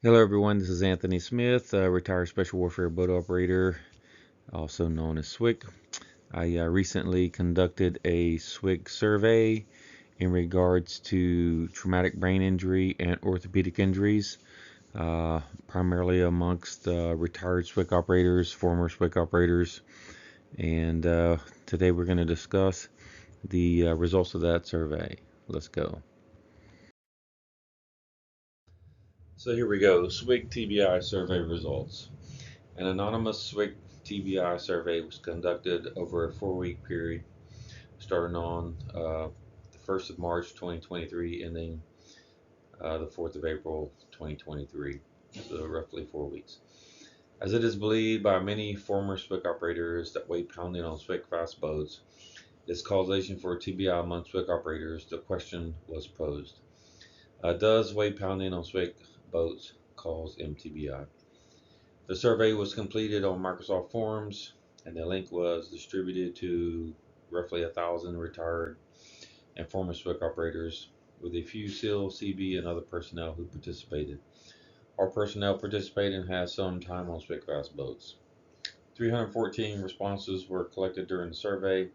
Hello everyone, this is Anthony Smith, retired Special Warfare Boat Operator, also known as SWCC. I recently conducted a SWCC survey in regards to traumatic brain injury and orthopedic injuries, primarily amongst retired SWCC operators, former SWCC operators, and today we're going to discuss the results of that survey. Let's go. So here we go, SWCC TBI survey results. An anonymous SWCC TBI survey was conducted over a 4-week period starting on the 1st of March 2023 ending the 4th of April 2023, so roughly 4 weeks. As it is believed by many former SWCC operators that weight pounding on SWCC fast boats is causation for TBI among SWCC operators, the question was posed. Does weight pounding on SWCC boats cause mTBI? The survey was completed on Microsoft Forms, and the link was distributed to roughly 1,000 retired and former SWCC operators, with a few SEAL, CB, and other personnel who participated. All personnel participated and had some time on SWCC fast boats. 314 responses were collected during the survey.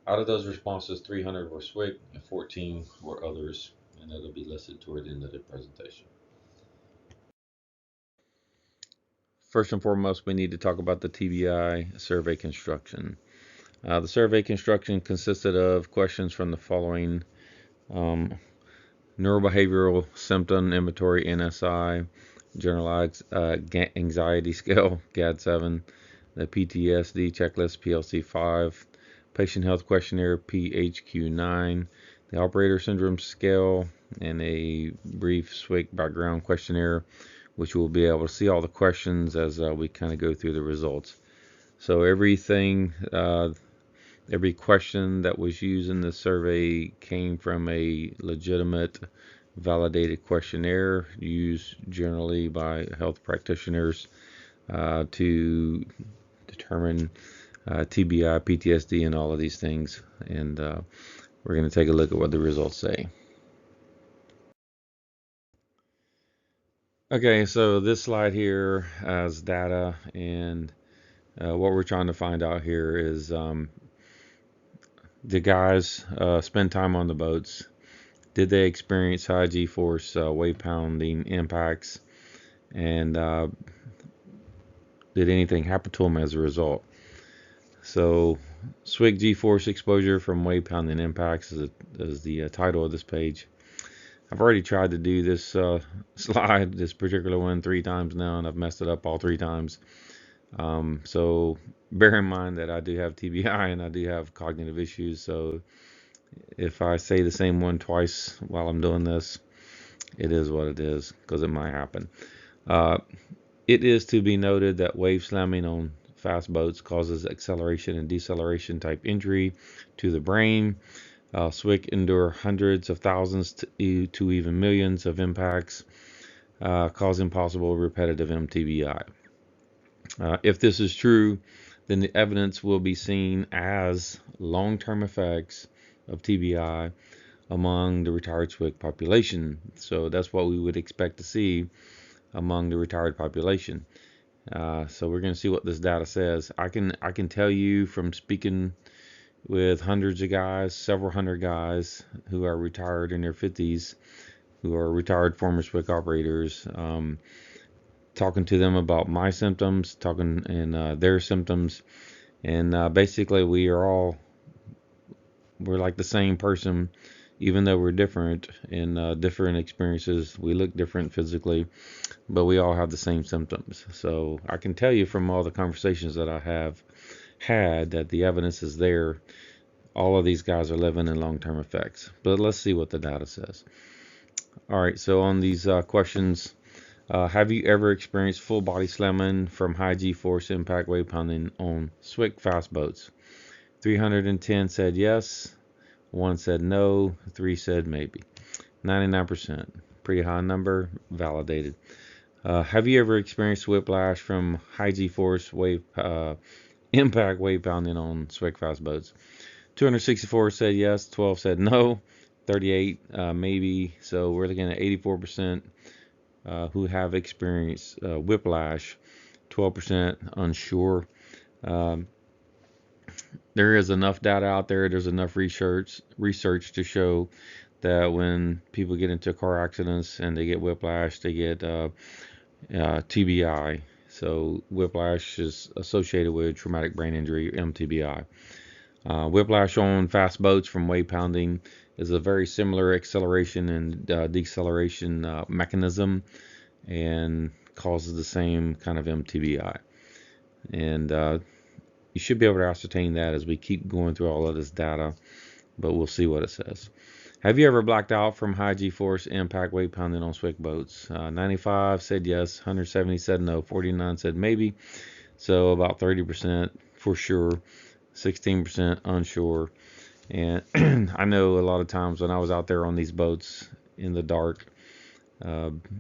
Out of those responses, 300 were SWCC and 14 were others, and it'll be listed toward the end of the presentation. First and foremost, we need to talk about the TBI survey construction. The survey construction consisted of questions from the following: neurobehavioral symptom inventory, NSI, generalized anxiety scale, GAD-7, the PTSD checklist, PLC-5, patient health questionnaire, PHQ-9, the operator syndrome scale, and a brief SWCC background questionnaire, which we'll be able to see all the questions as we kind of go through the results. So everything, every question that was used in the survey came from a legitimate, validated questionnaire used generally by health practitioners to determine TBI, PTSD, and all of these things. And we're going to take a look at what the results say. Okay, so this slide here has data, and what we're trying to find out here is the guys spend time on the boats. Did they experience high G-force weight pounding impacts, and did anything happen to them as a result? So SWCC G-force exposure from weight pounding impacts is the title of this page. I've already tried to do this slide, this particular one, 3 times now, and I've messed it up all 3 times. So bear in mind that I do have TBI and I do have cognitive issues. So if I say the same one twice while I'm doing this, it is what it is, because it might happen. It is to be noted that wave slamming on fast boats causes acceleration and deceleration type injury to the brain. SWCC endure hundreds of thousands to even millions of impacts, causing possible repetitive mTBI. If this is true, then the evidence will be seen as long-term effects of TBI among the retired SWCC population. So that's what we would expect to see among the retired population. So we're going to see what this data says. I can tell you from speaking with hundreds of guys, several hundred guys who are retired in their 50s, who are retired former SWCC operators, talking to them about my symptoms, talking and their symptoms, and basically we're like the same person, even though we're different in different experiences. We look different physically, but we all have the same symptoms. So I can tell you from all the conversations that I have had that the evidence is there. All of these guys are living in long-term effects. But let's see what the data says. All right, so on these questions, have you ever experienced full body slamming from high G-force impact weight pounding on SWCC fast boats? 310 said yes, 1 said no, 3 said maybe. 99%, pretty high number, validated. Have you ever experienced whiplash from high G-force wave impact weight pounding on SWCC fast boats? 264 said yes, 12 said no, 38 maybe. So we're looking at 84% who have experienced whiplash, 12% unsure. Um, there is enough data out there. There's enough research to show that when people get into car accidents and they get whiplash, they get TBI. So whiplash is associated with traumatic brain injury, mTBI. Whiplash on fast boats from wave pounding is a very similar acceleration and deceleration mechanism, and causes the same kind of mTBI. And you should be able to ascertain that as we keep going through all of this data, but we'll see what it says. Have you ever blacked out from high G-force impact wave pounding on SWCC boats? 95 said yes, 170 said no, 49 said maybe, so about 30% for sure, 16% unsure. And I know a lot of times when I was out there on these boats in the dark,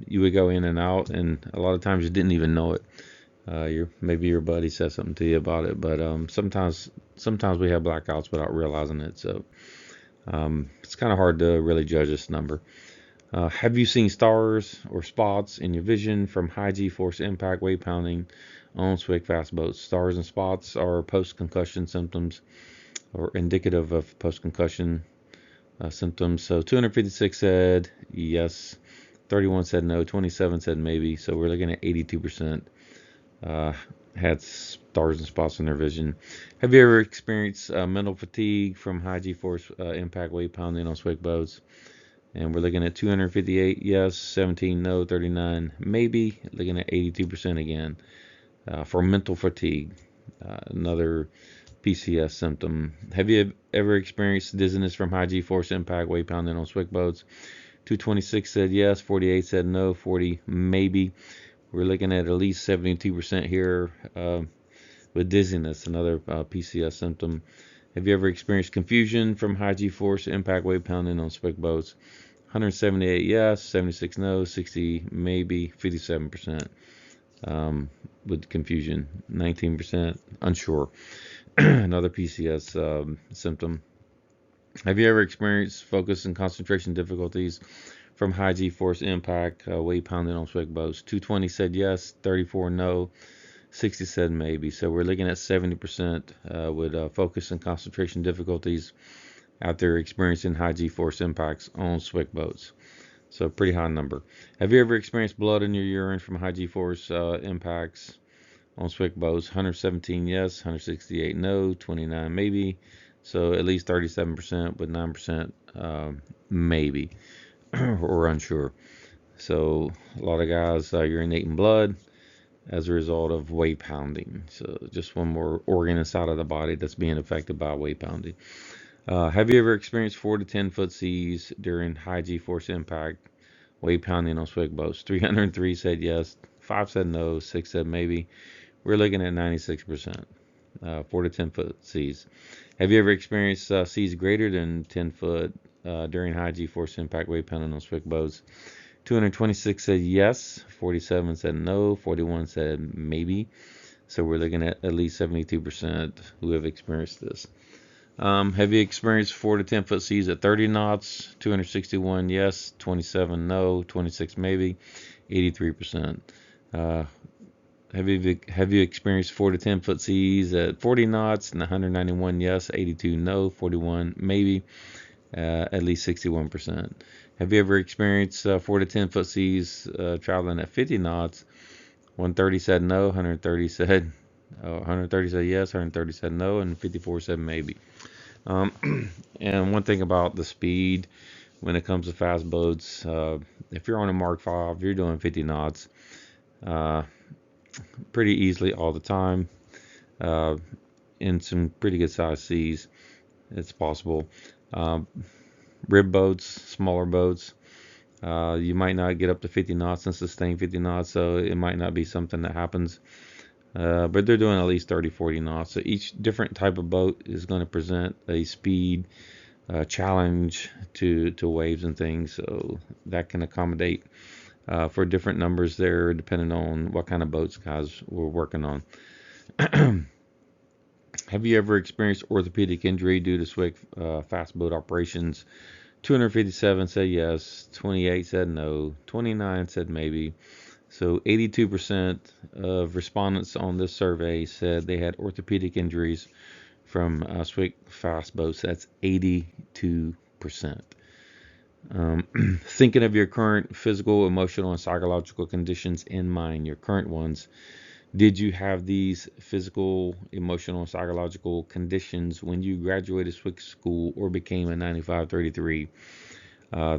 you would go in and out, and a lot of times you didn't even know it. Maybe your buddy said something to you about it, but sometimes we have blackouts without realizing it. So it's kind of hard to really judge this number. Have you seen stars or spots in your vision from high G-force impact wave pounding on SWCC fast boats? Stars and spots are post-concussion symptoms, or indicative of post-concussion symptoms. So 256 said yes, 31 said no, 27 said maybe. So we're looking at 82% had stars and spots in their vision. Have you ever experienced mental fatigue from high G-force impact wave pounding on SWCC boats? And we're looking at 258 yes, 17 no, 39 maybe. Looking at 82% again for mental fatigue, another PCS symptom. Have you ever experienced dizziness from high G-force impact wave pounding on SWCC boats? 226 said yes, 48 said no, 40 maybe. We're looking at least 72% here with dizziness, another PCS symptom. Have you ever experienced confusion from high G-force impact wave pounding on SWCC boats? 178 yes, 76 no, 60 maybe, 57% with confusion, 19% unsure. Another PCS symptom. Have you ever experienced focus and concentration difficulties from high G-force impact wave pounding on SWCC boats? 220 said yes, 34 no, 60 said maybe. So we're looking at 70% with focus and concentration difficulties out there experiencing high G-force impacts on SWCC boats. So pretty high number. Have you ever experienced blood in your urine from high G-force impacts on SWCC boats? 117 yes, 168 no, 29 maybe. So at least 37% with 9% maybe or unsure. So a lot of guys urinating blood as a result of wave pounding. So just one more organ inside of the body that's being affected by wave pounding. Have you ever experienced 4 to 10 foot seas during high G-force impact wave pounding on SWCC boats? 303 said yes, 5 said no, 6 said maybe. We're looking at 96%. 4 to 10 foot seas. Have you ever experienced seas greater than 10 foot during high G-force impact wave pounding on SWCC boats? 226 said yes, 47 said no, 41 said maybe. So we're looking at least 72% who have experienced this. Have you experienced 4 to 10 foot seas at 30 knots? 261 yes, 27 no, 26 maybe, 83%. Have you experienced 4 to 10 foot seas at 40 knots? And 191 yes, 82 no, 41 maybe, at least 61%. Have you ever experienced 4 to 10 foot seas traveling at 50 knots? 130 said no, 130 said yes, 130 said no, and 54 said maybe. And one thing about the speed when it comes to fast boats, if you're on a Mark V, you're doing 50 knots. Pretty easily all the time in some pretty good sized seas. It's possible. Rib boats, smaller boats, you might not get up to 50 knots and sustain 50 knots, so it might not be something that happens. But they're doing at least 30-40 knots. So each different type of boat is going to present a speed challenge to waves and things, so that can accommodate for different numbers there, depending on what kind of boats guys were working on. Have you ever experienced orthopedic injury due to SWCC fast boat operations? 257 said yes, 28 said no, 29 said maybe. So 82% of respondents on this survey said they had orthopedic injuries from SWC fast boats. That's 82%. Thinking of your current physical, emotional, and psychological conditions in mind, your current ones, did you have these physical, emotional, and psychological conditions when you graduated SWC school or became a 9533?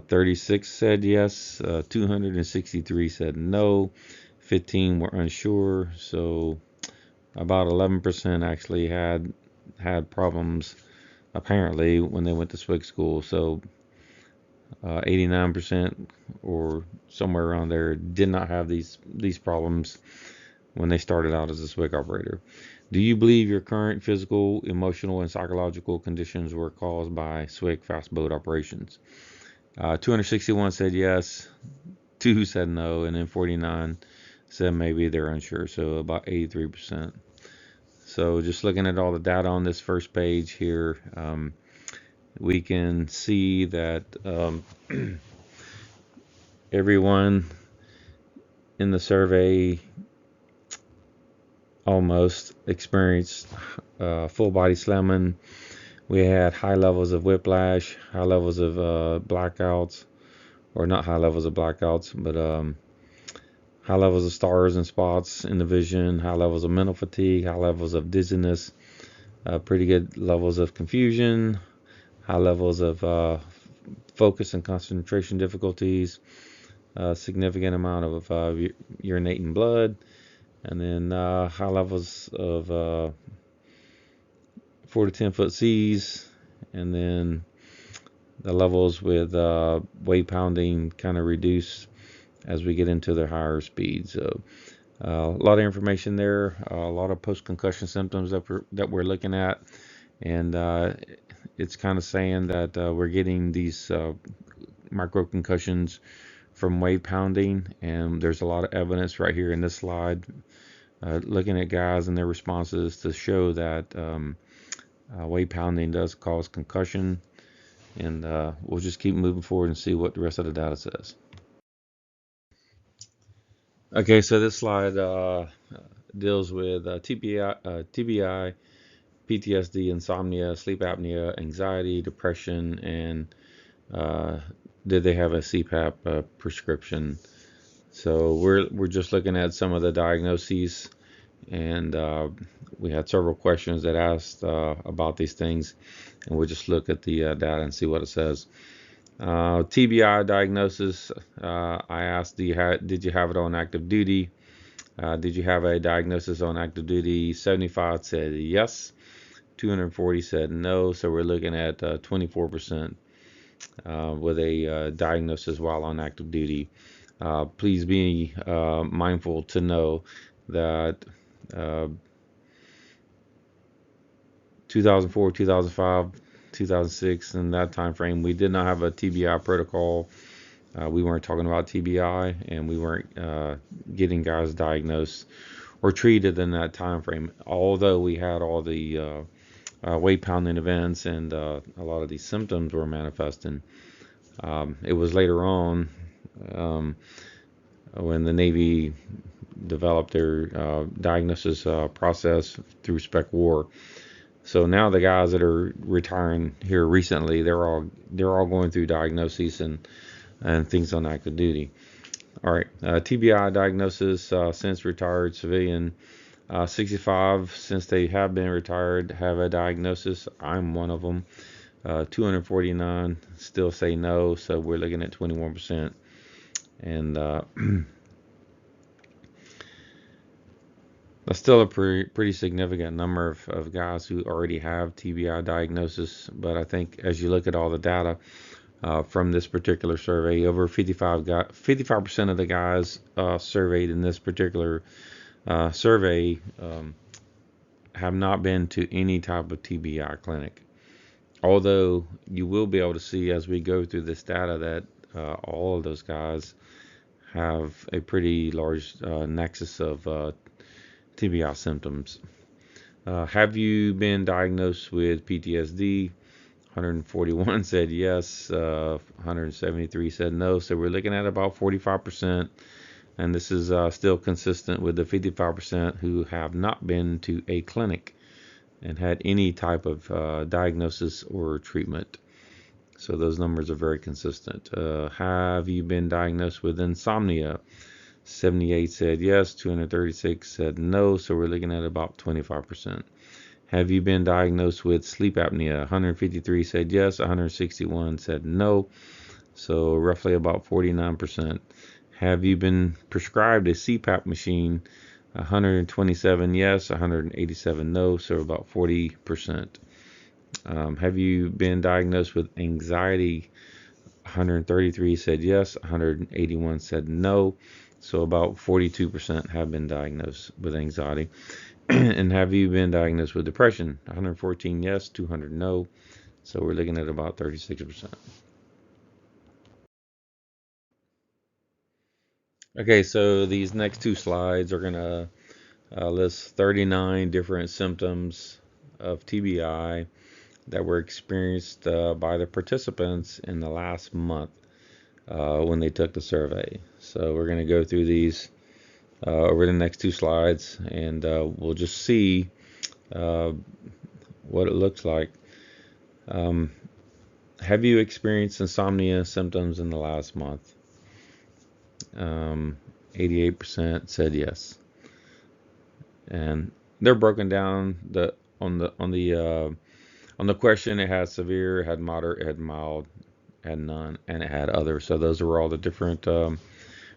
36 said yes, 263 said no, 15 were unsure, so about 11% actually had problems apparently when they went to SWC school. So 89% or somewhere around there did not have these problems when they started out as a SWC operator. Do you believe your current physical, emotional, and psychological conditions were caused by SWC fast boat operations? 261 said yes, 2 said no, and then 49 said maybe they're unsure, so about 83%. So just looking at all the data on this first page here, we can see that everyone in the survey almost experienced full body slamming. We had high levels of whiplash, high levels of blackouts, or not high levels of blackouts, but high levels of stars and spots in the vision, high levels of mental fatigue, high levels of dizziness, pretty good levels of confusion, high levels of focus and concentration difficulties, significant amount of urinating blood, and then high levels of 4 to 10 foot seas, and then the levels with wave pounding kind of reduce as we get into the higher speeds. So a lot of information there, a lot of post-concussion symptoms that we're looking at, and it's kind of saying that we're getting these micro concussions from wave pounding, and there's a lot of evidence right here in this slide looking at guys and their responses to show that wave pounding does cause concussion, and we'll just keep moving forward and see what the rest of the data says. Okay, so this slide deals with TBI, PTSD, insomnia, sleep apnea, anxiety, depression, and did they have a CPAP prescription? So we're just looking at some of the diagnoses, and we had several questions that asked about these things, and we'll just look at the data and see what it says. TBI diagnosis, I asked, did you have it on active duty? Did you have a diagnosis on active duty? 75 said yes, 240 said no, so we're looking at 24% with a diagnosis while on active duty. Please be mindful to know that 2004, 2005, 2006, in that time frame, we did not have a TBI protocol. We weren't talking about TBI, and we weren't getting guys diagnosed or treated in that time frame. Although we had all the wave pounding events and a lot of these symptoms were manifesting. It was later on when the Navy developed their diagnosis process through Spec War. So now the guys that are retiring here recently, they're all going through diagnoses and things on active duty. All right, TBI diagnosis since retired civilian, 65 since they have been retired have a diagnosis. I'm one of them. 249 still say no, so we're looking at 21%. And that's still a pretty significant number of guys who already have TBI diagnosis. But I think as you look at all the data from this particular survey, over 55% of the guys surveyed in this particular survey have not been to any type of TBI clinic. Although you will be able to see as we go through this data that all of those guys have a pretty large nexus of TBI symptoms. Have you been diagnosed with PTSD, 141 said yes, 173 said no. So we're looking at about 45%. And this is still consistent with the 55% who have not been to a clinic and had any type of diagnosis or treatment. So those numbers are very consistent. Have you been diagnosed with insomnia? 78 said yes, 236 said no, so we're looking at about 25%. Have you been diagnosed with sleep apnea? 153 said yes, 161 said no, so roughly about 49%. Have you been prescribed a CPAP machine? 127 yes, 187 no, so about 40%. Have you been diagnosed with anxiety? 133 said yes, 181 said no, so about 42% have been diagnosed with anxiety. And have you been diagnosed with depression? 114 yes, 200 no, so we're looking at about 36%. Okay, so these next two slides are going to list 39 different symptoms of TBI that were experienced by the participants in the last month when they took the survey. So we're going to go through these over the next two slides, and we'll just see what it looks like. Have you experienced insomnia symptoms in the last month? 88% said yes, and they're broken down. On the question, it had severe, it had moderate, it had mild, had none, and it had other. So those were all the different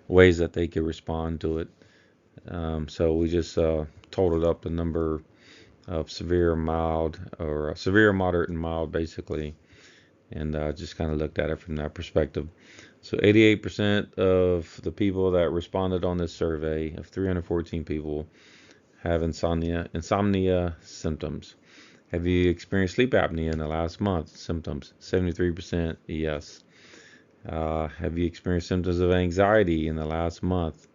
ways that they could respond to it. So we just totaled up the number of severe, mild, or severe, moderate, and mild, basically, and just kind of looked at it from that perspective. So 88% of the people that responded on this survey of 314 people have insomnia symptoms. Have you experienced sleep apnea in the last month? Symptoms, 73% yes. Have you experienced symptoms of anxiety in the last month?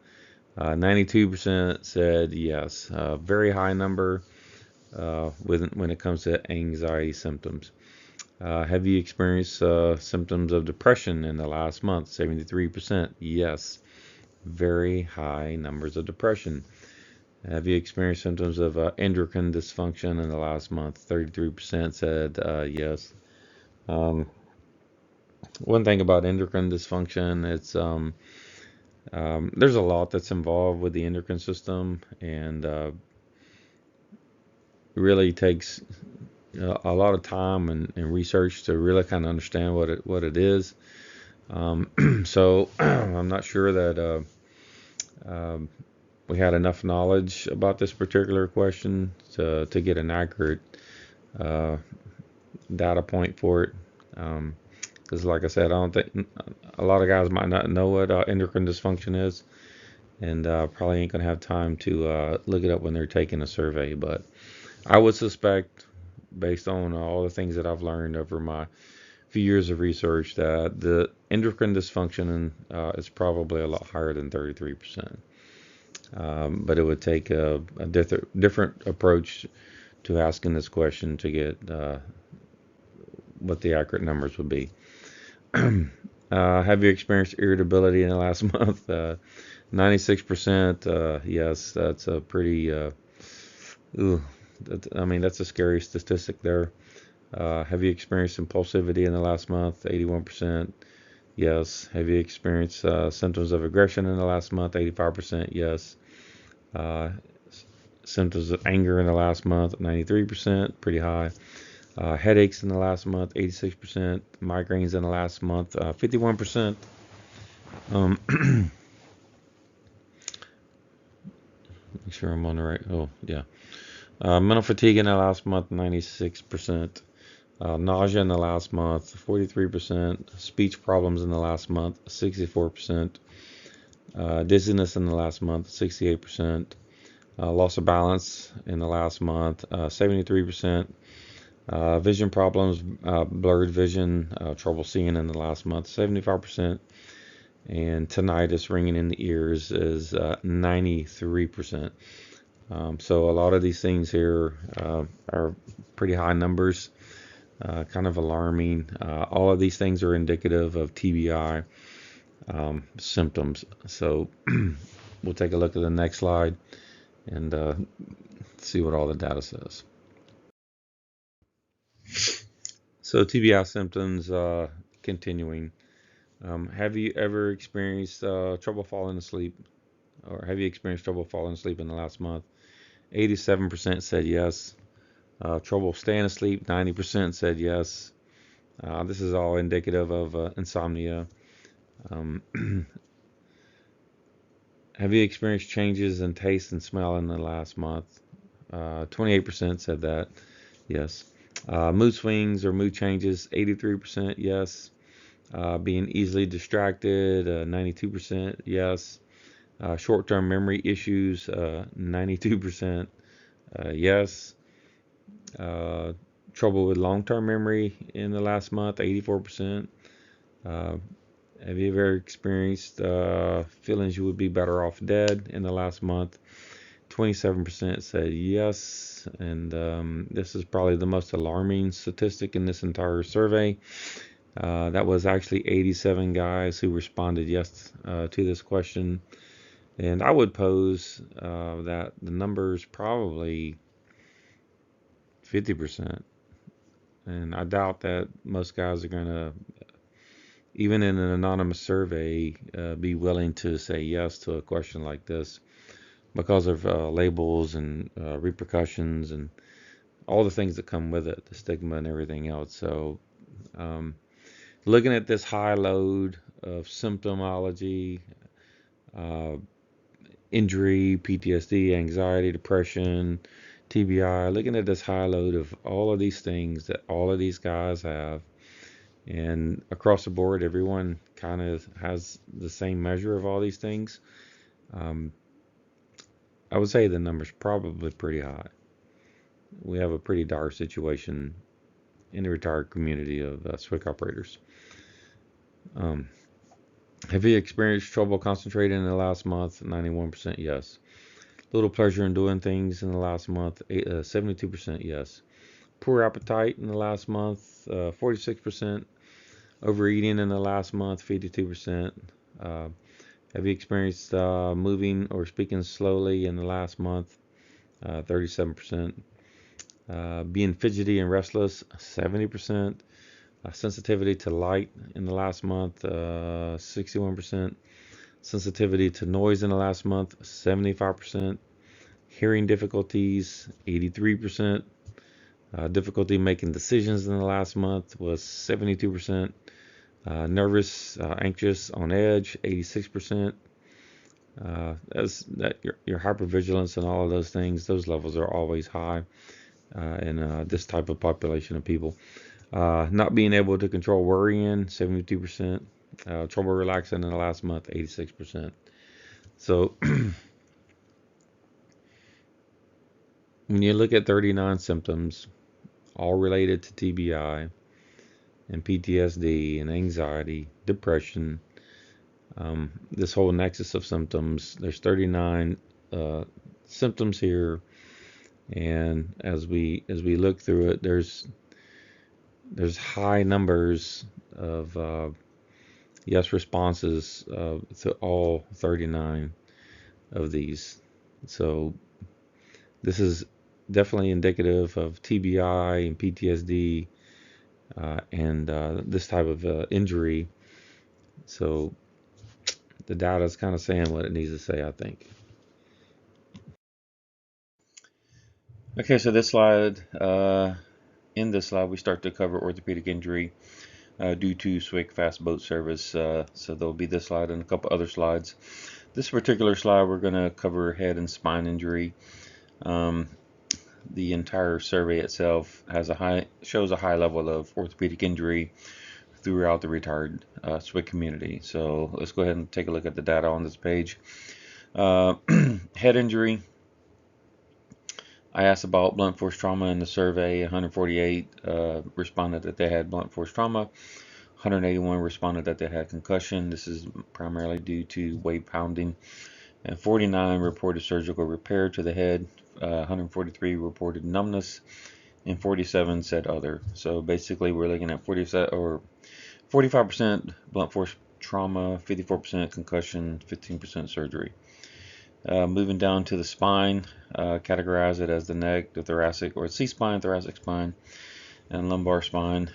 92% said yes. Very high number when it comes to anxiety symptoms. Have you experienced symptoms of depression in the last month? 73% yes. Very high numbers of depression. Have you experienced symptoms of endocrine dysfunction in the last month? 33% said yes. One thing about endocrine dysfunction, it's there's a lot that's involved with the endocrine system, and it really takes a lot of time and research to really kind of understand what it is. So I'm not sure that we had enough knowledge about this particular question to get an accurate data point for it. Because like I said, I don't think a lot of guys might not know what endocrine dysfunction is, and probably ain't gonna have time to look it up when they're taking a survey. But I would suspect, based on all the things that I've learned over my few years of research, that the endocrine dysfunction is probably a lot higher than 33%. But it would take a different approach to asking this question to get what the accurate numbers would be. Have you experienced irritability in the last month? 96% yes. That's a pretty that's a scary statistic there. Have you experienced impulsivity in the last month? 81% yes. Have you experienced symptoms of aggression in the last month? 85% yes. Symptoms of anger in the last month? 93%, pretty high. Headaches in the last month? 86%. Migraines in the last month? 51%. Make sure I'm on the right. Oh, yeah. Mental fatigue in the last month? 96%. Nausea in the last month? 43%. Speech problems in the last month? 64%. Dizziness in the last month? 68%. Loss of balance in the last month? 73%. Vision problems, blurred vision, trouble seeing in the last month? 75%. And tinnitus, ringing in the ears, is 93%. So a lot of these things here are pretty high numbers. kind of alarming. All of these things are indicative of TBI symptoms. So we'll take a look at the next slide and see what all the data says. So TBI symptoms, continuing. Have you ever experienced trouble falling asleep? Or have you experienced trouble falling asleep in the last month? 87% said yes. Trouble staying asleep, 90% said yes. This is all indicative of insomnia. Have you experienced changes in taste and smell in the last month? 28% said that, yes. Mood swings or mood changes, 83% yes. Being easily distracted, 92% yes. Short-term memory issues, 92% yes. Trouble with long-term memory in the last month, 84%. Have you ever experienced feelings you would be better off dead in the last month? 27% said yes, and this is probably the most alarming statistic in this entire survey. That was actually 87 guys who responded yes to this question, and I would pose that the number is probably 50%, and I doubt that most guys are going to, even in an anonymous survey, be willing to say yes to a question like this because of labels and repercussions and all the things that come with it, the stigma and everything else. So looking at this high load of symptomology, injury, PTSD, anxiety, depression, TBI, looking at this high load of all of these things that all of these guys have, and across the board, everyone kind of has the same measure of all these things. I would say the number's probably pretty high. We have a pretty dire situation in the retired community of SWCC operators. Have you experienced trouble concentrating in the last month? 91% yes. Little pleasure in doing things in the last month? 72% yes. Poor appetite in the last month? 46%. Overeating in the last month? 52%. Have you experienced moving or speaking slowly in the last month? 37%. Being fidgety and restless? 70%. Sensitivity to light in the last month? 61%. Sensitivity to noise in the last month? 75%. Hearing difficulties? 83%. Difficulty making decisions in the last month was 72%. Nervous, anxious, on edge, 86%. Your hypervigilance and all of those things, those levels are always high in this type of population of people. Not being able to control worrying, 72%. Trouble relaxing in the last month, 86%. So when you look at 39 symptoms, all related to TBI and PTSD and anxiety, depression, this whole nexus of symptoms, there's 39 symptoms here, and as we look through it, there's high numbers of yes responses to all 39 of these. So this is definitely indicative of TBI and PTSD and this type of injury. So the data is kind of saying what it needs to say, I think. Okay, so this slide, in this slide, we start to cover orthopedic injury due to SWCC fast boat service. So there'll be this slide and a couple other slides. This particular slide, we're going to cover head and spine injury. The entire survey itself shows a high level of orthopedic injury throughout the retired SWCC community. So let's go ahead and take a look at the data on this page. Head injury. I asked about blunt force trauma in the survey. 148 responded that they had blunt force trauma. 181 responded that they had concussion. This is primarily due to weight pounding. And 49 reported surgical repair to the head. 143 reported numbness. and 47 said other. So basically we're looking at 45% blunt force trauma, 54% concussion, 15% surgery. Moving down to the spine, categorize it as the neck, the thoracic or C-spine, thoracic spine, and lumbar spine.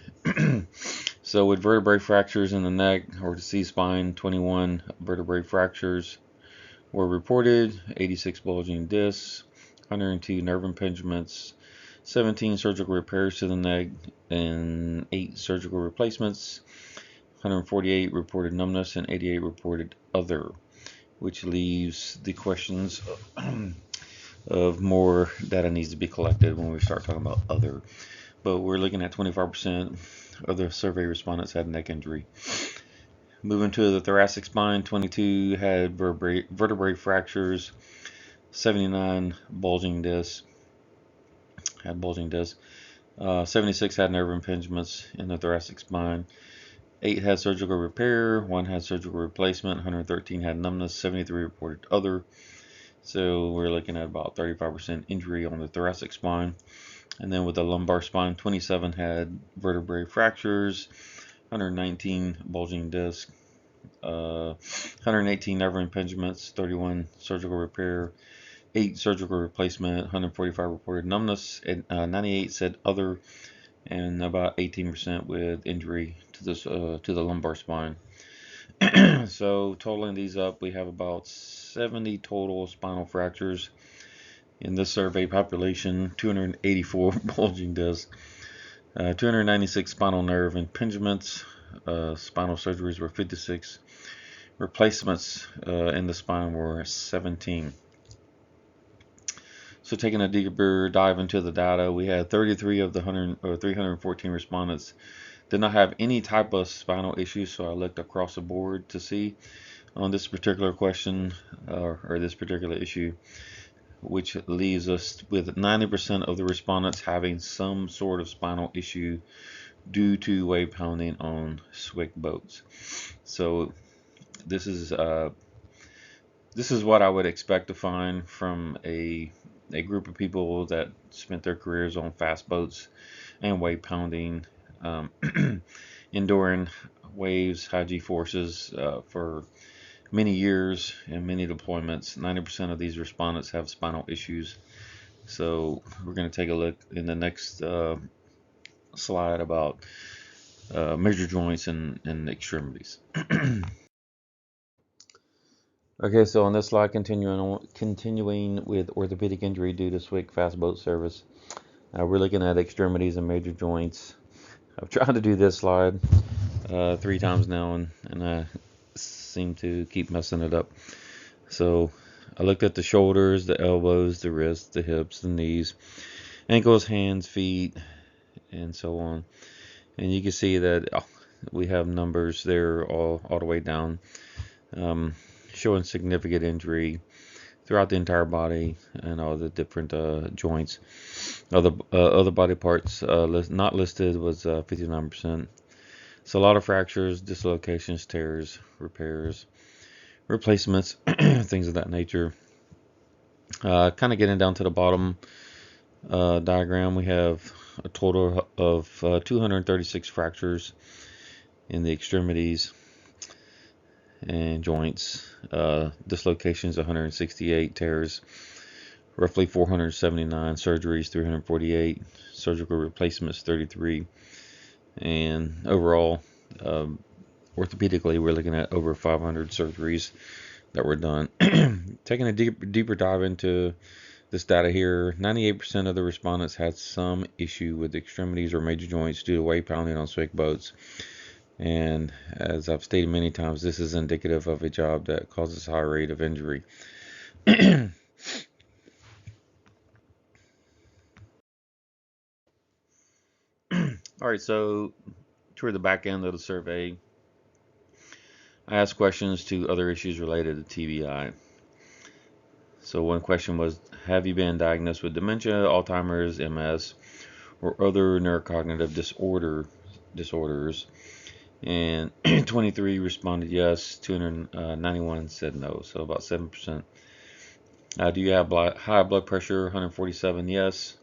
So with vertebrae fractures in the neck or the C-spine, 21 vertebrae fractures were reported, 86 bulging discs, 102 nerve impingements, 17 surgical repairs to the neck, and 8 surgical replacements. 148 reported numbness and 88 reported other, which leaves the questions of more data needs to be collected when we start talking about other. But we're looking at 25% of the survey respondents had neck injury. Moving to the thoracic spine, 22 had vertebrae fractures, 79 bulging discs, 76 had nerve impingements in the thoracic spine, 8 had surgical repair, 1 had surgical replacement, 113 had numbness, 73 reported other. So we're looking at about 35% injury on the thoracic spine. And then with the lumbar spine, 27 had vertebrae fractures, 119 bulging discs, 118 nerve impingements, 31 surgical repair, 8 surgical replacement, 145 reported numbness, and 98 said other, and about 18% with injury to the lumbar spine. So totaling these up, we have about 70 total spinal fractures in this survey population, 284 bulging discs, 296 spinal nerve impingements, spinal surgeries were 56, replacements in the spine were 17. So taking a deeper dive into the data, we had 33 of the 314 respondents did not have any type of spinal issues. So I looked across the board to see on this particular question or this particular issue, which leaves us with 90% of the respondents having some sort of spinal issue due to wave pounding on SWCC boats. So this is what I would expect to find from a group of people that spent their careers on fast boats and wave pounding, enduring waves, high G forces for many years and many deployments. 90% of these respondents have spinal issues. So we're going to take a look in the next slide about major joints and extremities. Okay, so on this slide, continuing with orthopedic injury due to SWCC fast boat service, we're looking at extremities and major joints. I've tried to do this slide 3 times now, and I seem to keep messing it up. So I looked at the shoulders, the elbows, the wrists, the hips, the knees, ankles, hands, feet, and so on. And you can see that we have numbers there all the way down, showing significant injury throughout the entire body and all the different joints. Other body parts not listed was 59%. So a lot of fractures, dislocations, tears, repairs, replacements, things of that nature. Kind of getting down to the bottom diagram, we have a total of 236 fractures in the extremities and joints, dislocations 168, tears roughly 479, surgeries 348, surgical replacements 33, and overall orthopedically we're looking at over 500 surgeries that were done. Taking a deeper dive into this data here, 98% of the respondents had some issue with extremities or major joints due to wave pounding on SWCC boats. And as I've stated many times, this is indicative of a job that causes a high rate of injury. All right, so toward the back end of the survey, I asked questions to other issues related to TBI. So one question was, have you been diagnosed with dementia, Alzheimer's, MS, or other neurocognitive disorders? And 23 responded yes, 291 said no, so about 7%. Do you have high blood pressure? 147 yes,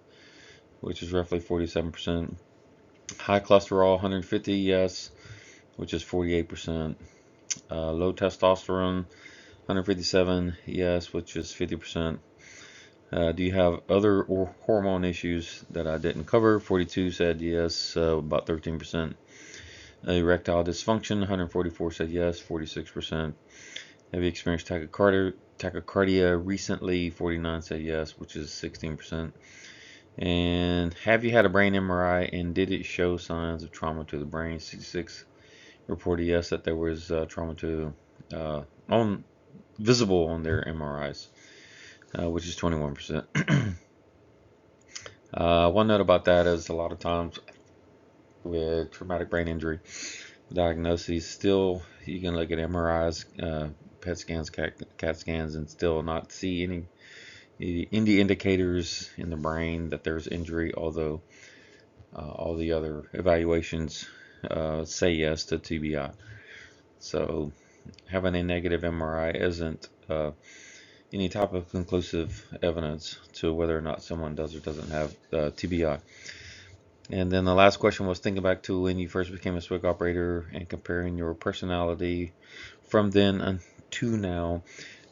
which is roughly 47%. High cholesterol, 150, yes, which is 48%. Low testosterone, 157, yes, which is 50%. Do you have other hormone issues that I didn't cover? 42 said yes, about 13%. Erectile dysfunction, 144 said yes, 46%. Have you experienced tachycardia recently? 49 said yes, which is 16%. And have you had a brain MRI and did it show signs of trauma to the brain? 66 reported yes, that there was trauma to visible on their MRIs, which is 21%. One note about that is a lot of times with traumatic brain injury diagnoses, still you can look at MRIs, PET scans, CAT scans, and still not see any indicators in the brain that there's injury, although all the other evaluations say yes to TBI. So having a negative MRI isn't any type of conclusive evidence to whether or not someone does or doesn't have TBI. And then the last question was thinking back to when you first became a SWC operator and comparing your personality from then to now.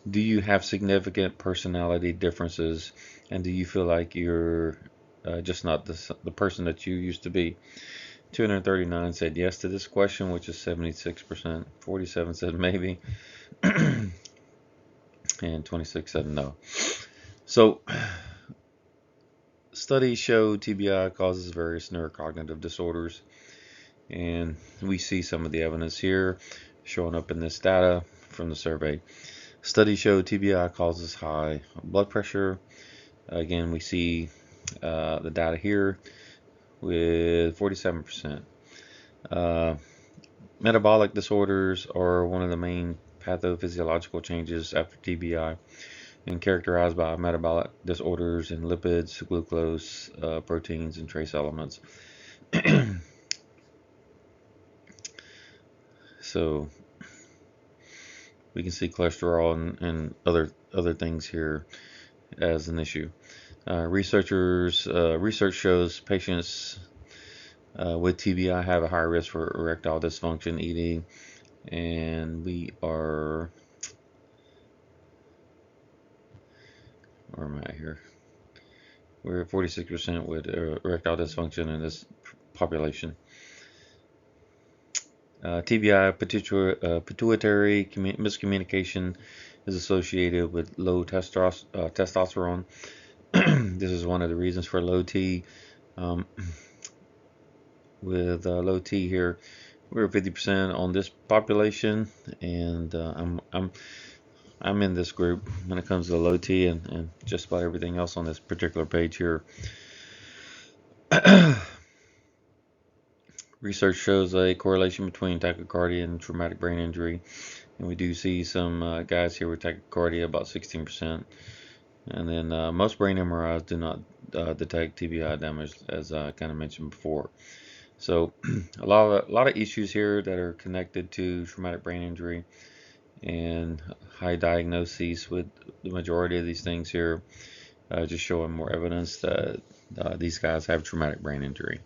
Do you have significant personality differences, and do you feel like you're just not the person that you used to be? 239 said yes to this question, which is 76%. 47 said maybe, and 26 said no. So studies show TBI causes various neurocognitive disorders, and we see some of the evidence here showing up in this data from the survey. Studies show TBI causes high blood pressure. Again, we see the data here with 47%. Metabolic disorders are one of the main pathophysiological changes after TBI and characterized by metabolic disorders in lipids, glucose, proteins, and trace elements. So we can see cholesterol and other things here as an issue. Research shows patients with TBI have a higher risk for erectile dysfunction, ED, and we are, where am I here? We're at 46% with erectile dysfunction in this population. TBI pituitary miscommunication is associated with low testosterone. This is one of the reasons for low T. With low T here, we're 50% on this population, and I'm in this group when it comes to low T and just about everything else on this particular page here. Research shows a correlation between tachycardia and traumatic brain injury, and we do see some guys here with tachycardia, about 16%. And then most brain MRIs do not detect TBI damage, as I kind of mentioned before. So a lot of issues here that are connected to traumatic brain injury and high diagnoses with the majority of these things here, just showing more evidence that these guys have traumatic brain injury.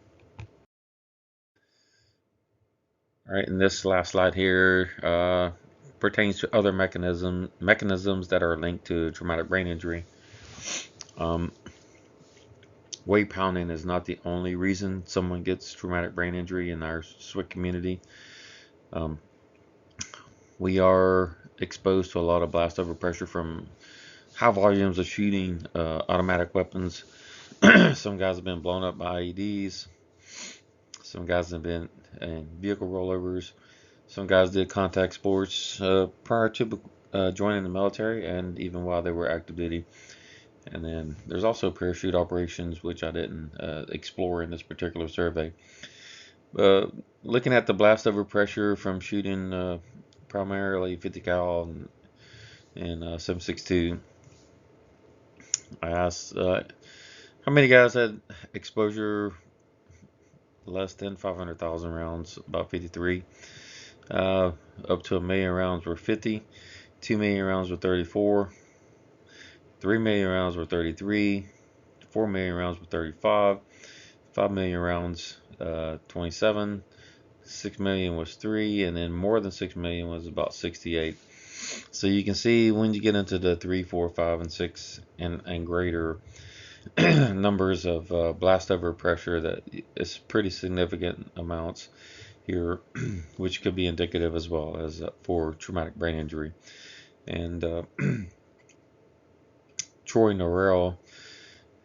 All right, and this last slide here pertains to other mechanisms that are linked to traumatic brain injury. Weight pounding is not the only reason someone gets traumatic brain injury in our SWC community. We are exposed to a lot of blast over pressure from high volumes of shooting automatic weapons. Some guys have been blown up by IEDs. Some guys have been in vehicle rollovers. Some guys did contact sports prior to joining the military and even while they were active duty. And then there's also parachute operations, which I didn't explore in this particular survey. Looking at the blast over pressure from shooting primarily 50 cal and 7.62, I asked how many guys had exposure less than 500,000 rounds, about 53. Up to 1 million rounds were 50. 2 million rounds were 34. 3 million rounds were 33. 4 million rounds were 35. 5 million rounds, 27. 6 million was 3, and then more than 6 million was about 68. So you can see when you get into the 3, 4, 5, and 6 and greater numbers of blast over pressure, that it's pretty significant amounts here, which could be indicative as well as for traumatic brain injury. And Troy Norrell,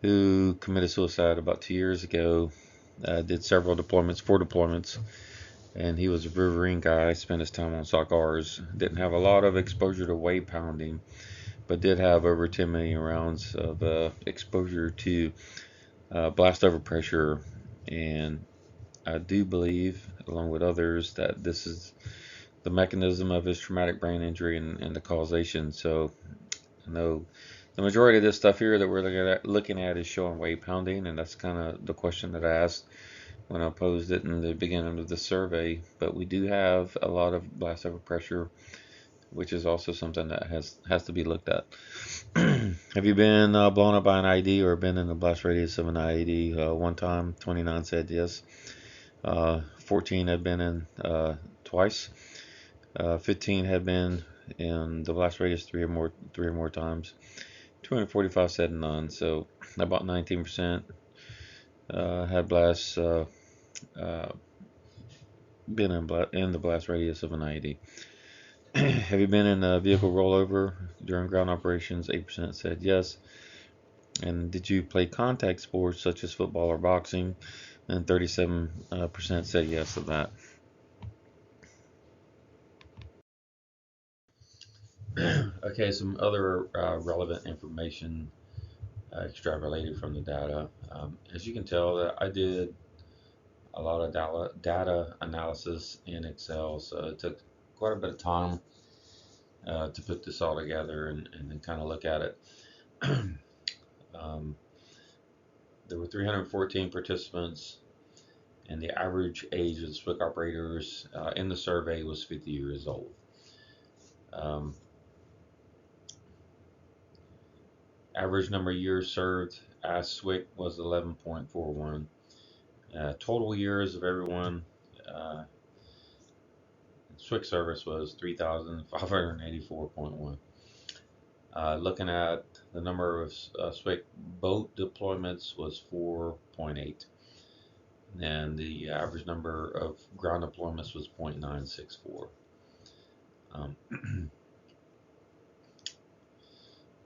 who committed suicide about 2 years ago, did several deployments, 4 deployments, and he was a Riverine guy, spent his time on sock R's, didn't have a lot of exposure to weight pounding, but did have over 10 million rounds of exposure to blast over pressure. And I do believe, along with others, that this is the mechanism of his traumatic brain injury and the causation. So I know the majority of this stuff here that we're looking at is showing weight pounding, and that's kind of the question that I asked when I posed it in the beginning of the survey. But we do have a lot of blast over pressure, which is also something that has to be looked at. Have you been blown up by an IED or been in the blast radius of an IED one time? 29 said yes. 14 had been in twice. 15 had been in the blast radius three or more times. 245 said none. So about 19% had blasts been in the blast radius of an IED. Have you been in a vehicle rollover during ground operations? 8% said yes. And did you play contact sports such as football or boxing? And 37% said yes to that. Okay, some other relevant information extrapolated from the data. As you can tell, that I did a lot of data analysis in Excel, so it took quite a bit of time to put this all together and then kind of look at it. There were 314 participants, and the average age of the SWCC operators in the survey was 50 years old. Average number of years served as SWCC was 11.41. Total years of everyone SWCC service was 3,584.1. Looking at the number of SWCC boat deployments was 4.8. And the average number of ground deployments was 0.964.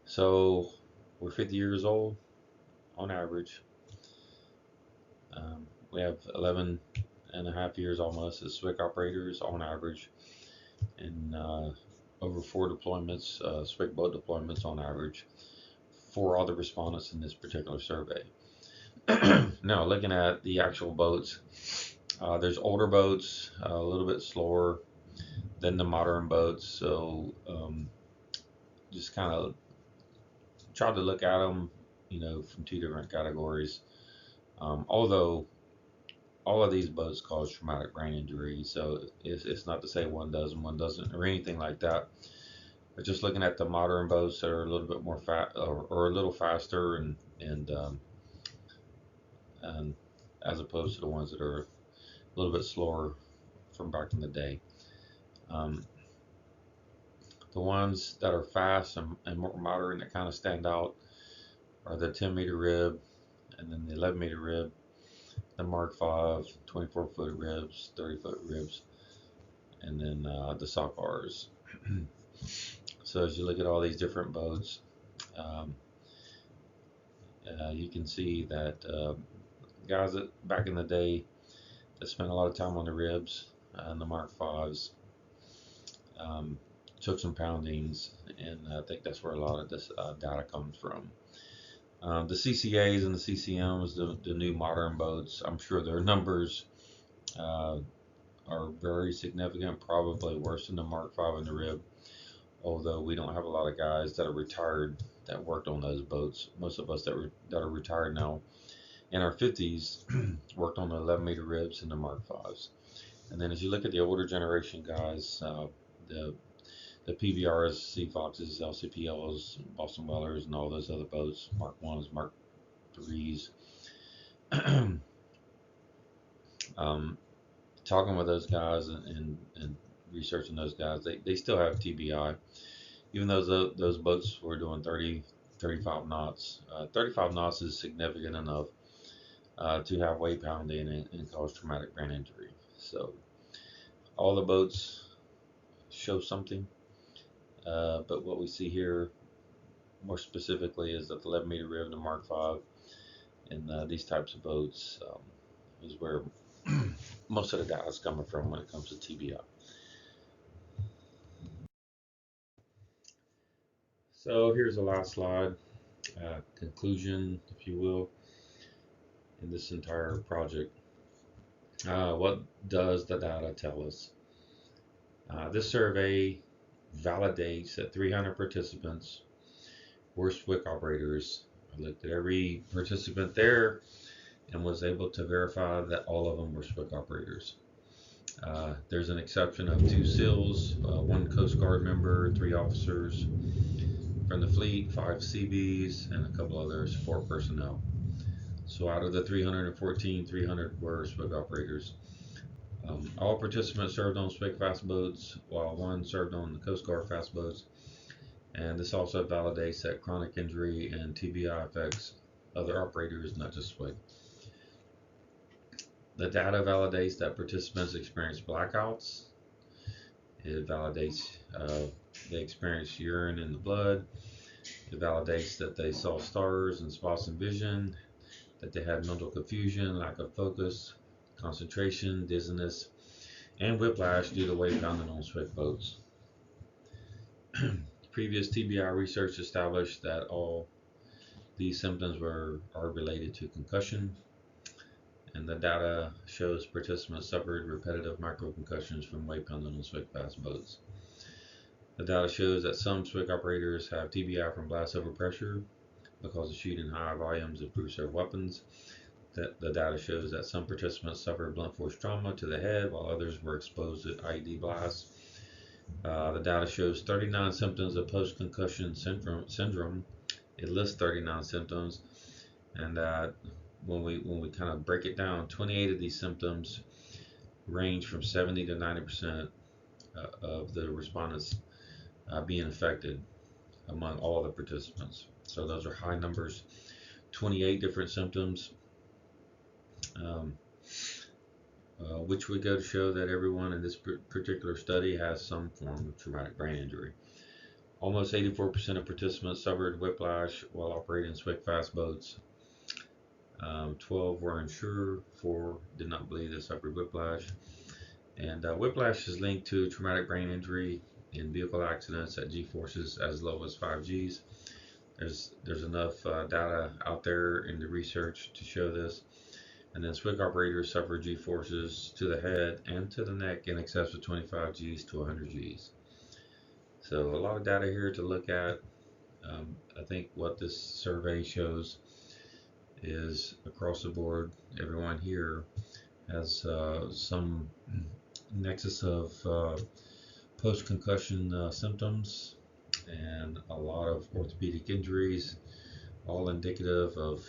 So we're 50 years old on average. We have 11 and a half years almost as SWCC operators on average, and over 4 deployments, SWCC boat deployments on average for all the respondents in this particular survey. Now, looking at the actual boats, there's older boats, a little bit slower than the modern boats, so just kind of tried to look at them, from 2 different categories. Although all of these boats cause traumatic brain injury, so it's not to say one does and one doesn't or anything like that. But just looking at the modern boats that are a little bit more or a little faster and as opposed to the ones that are a little bit slower from back in the day. The ones that are fast and more modern that kind of stand out are the 10-meter rib, and then the 11-meter rib, the Mark V, 24-foot ribs, 30-foot ribs, and then the sock R's. So as you look at all these different boats, you can see that guys that back in the day that spent a lot of time on the ribs and the Mark V's took some poundings, and I think that's where a lot of this data comes from. The CCAs and the CCMs, the new modern boats, I'm sure their numbers are very significant, probably worse than the Mark V and the rib, although we don't have a lot of guys that are retired that worked on those boats. Most of us that are retired now in our 50s worked on the 11-meter ribs and the Mark V's. And then as you look at the older generation guys, the PBRs, Sea Foxes, LCPLs, Boston Whalers, and all those other boats, Mark 1s, Mark 3s, Um, Talking with those guys and researching those guys, they still have TBI, even though those boats were doing 30, 35 knots. 35 knots is significant enough to have weight pounding and cause traumatic brain injury. So all the boats show something, but what we see here more specifically is that the 11 meter rib, the Mark V, and these types of boats is where most of the data is coming from when it comes to TBI. So here's the last slide, conclusion, if you will, in this entire project. What does the data tell us? This survey validates that 300 participants were SWCC operators. I looked at every participant there and was able to verify that all of them were SWCC operators. There's an exception of 2 SEALs, 1 Coast Guard member, 3 officers from the fleet, 5 CBs, and a couple other support personnel. So out of the 314, 300 were SWCC operators. All participants served on SWCC fast boats, while 1 served on the Coast Guard fast boats. And this also validates that chronic injury and TBI affects other operators, not just SWCC. The data validates that participants experience blackouts. It validates they experience urine in the blood. It validates that they saw stars and spots in vision, that they had mental confusion, lack of focus, concentration, dizziness, and whiplash due to weight pounding on SWCC boats. Previous TBI research established that all these symptoms are related to concussion, and the data shows participants suffered repetitive microconcussions from weight pounding on SWCC fast boats. The data shows that some SWCC operators have TBI from blast over pressure because of shooting high volumes of crew-served weapons. The data shows that some participants suffered blunt force trauma to the head while others were exposed to IED blasts. The data shows 39 symptoms of post-concussion syndrome. It lists 39 symptoms, and when we kind of break it down, 28 of these symptoms range from 70 to 90% of the respondents being affected among all the participants. So those are high numbers. 28 different symptoms, which would go to show that everyone in this particular study has some form of traumatic brain injury. Almost 84% of participants suffered whiplash while operating SWCC fast boats. 12 were unsure, 4 did not believe they suffered whiplash. And whiplash is linked to traumatic brain injury in vehicle accidents at G-forces as low as 5 Gs. There's enough data out there in the research to show this. And then SWCC operators suffer G-forces to the head and to the neck in excess of 25 Gs to 100 Gs. So a lot of data here to look at. I think what this survey shows is across the board, everyone here has some nexus of post-concussion symptoms and a lot of orthopedic injuries, all indicative of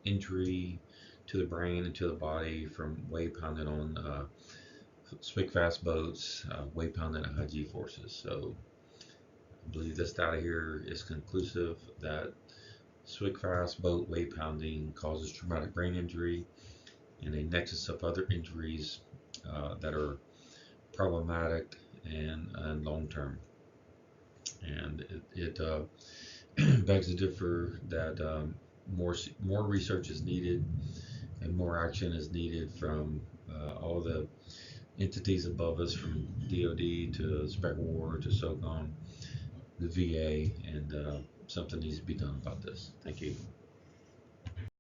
injury to the brain and to the body from weight pounding on SWCC fast boats, weight pounding at high G forces. So I believe this data here is conclusive that SWCC fast boat weight pounding causes traumatic brain injury and a nexus of other injuries that are problematic and long-term. And it begs to differ that more research is needed and more action is needed from all the entities above us, from DOD to Spec War to SOCOM, the VA, and something needs to be done about this. Thank you.